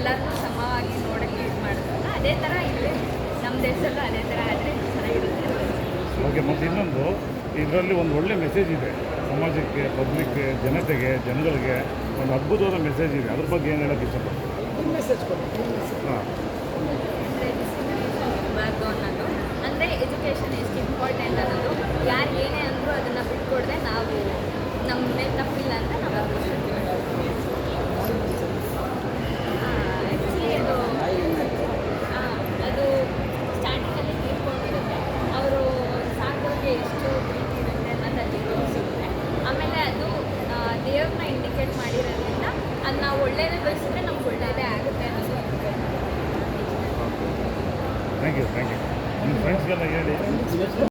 ಎಲ್ಲರನ್ನೂ ಸಮವಾಗಿ ನೋಡೋಕ್ಕೆ ಇದು ಮಾಡೋದಲ್ಲ. ಅದೇ ಥರ ಇಲ್ಲಿ ನಮ್ಮ ದೇಶದಲ್ಲೂ ಅದೇ ಥರ ಆದರೆ ಚೆನ್ನಾಗಿರುತ್ತೆ. ಓಕೆ, ಮತ್ತು ಇನ್ನೊಂದು ಇದರಲ್ಲಿ ಒಂದು ಒಳ್ಳೆ ಮೆಸೇಜ್ ಇದೆ ಸಮಾಜಕ್ಕೆ, ಪಬ್ಲಿಕ್ಗೆ, ಜನಗಳಿಗೆ ಒಂದು ಅದ್ಭುತವಾದ ಮೆಸೇಜ್ ಇದೆ. ಅದ್ರ ಬಗ್ಗೆ ಏನು ಹೇಳೋಕ್ಕೆ ಇಷ್ಟಪಡ್ತೀನಿ? ಹಾಂ, ಬಾರ್ದು ಅನ್ನೋದು ಅಂದರೆ ಎಜುಕೇಷನ್ ಎಷ್ಟು ಇಂಪಾರ್ಟೆಂಟ್ ಅನ್ನೋದು, ಯಾರು ಏನೇ ಅಂದರೂ ಅದನ್ನು ಬಿಟ್ಕೊಡದೆ ನಾವು ನಮ್ಮ ಮೇಲೆ ತಪ್ಪಿಲ್ಲ ಅಂತ ನಾವು ಅನ್ಕೊಳ್ತೀವಿ. ಆ್ಯಕ್ಚುಲಿ ಅದು ಸ್ಟಾರ್ಟಿಂಗಲ್ಲಿ ತೀರ್ಕೊಂಡಿರುತ್ತೆ, ಅವರು ಸಾಕೋರಿಗೆ ಎಷ್ಟು ಪ್ರೀತಿ ಇರುತ್ತೆ ಅನ್ನೋದಲ್ಲಿ ತೋರಿಸುತ್ತೆ. ಆಮೇಲೆ ಅದು ದೇವ್ರನ್ನ ಇಂಡಿಕೇಟ್ ಮಾಡಿರೋದ್ರಿಂದ ಅದು ನಾವು ಒಳ್ಳೇದೇ ಬಯಸಿದ್ರೆ ನಮ್ಗೆ ಒಳ್ಳೆಯದೇ ಆಗುತ್ತೆ ಅನ್ನೋದು. Thank you. ನಿಮ್ಮ ಫ್ರೆಂಡ್ಸ್ಗೆಲ್ಲ ಹೇಳಿ.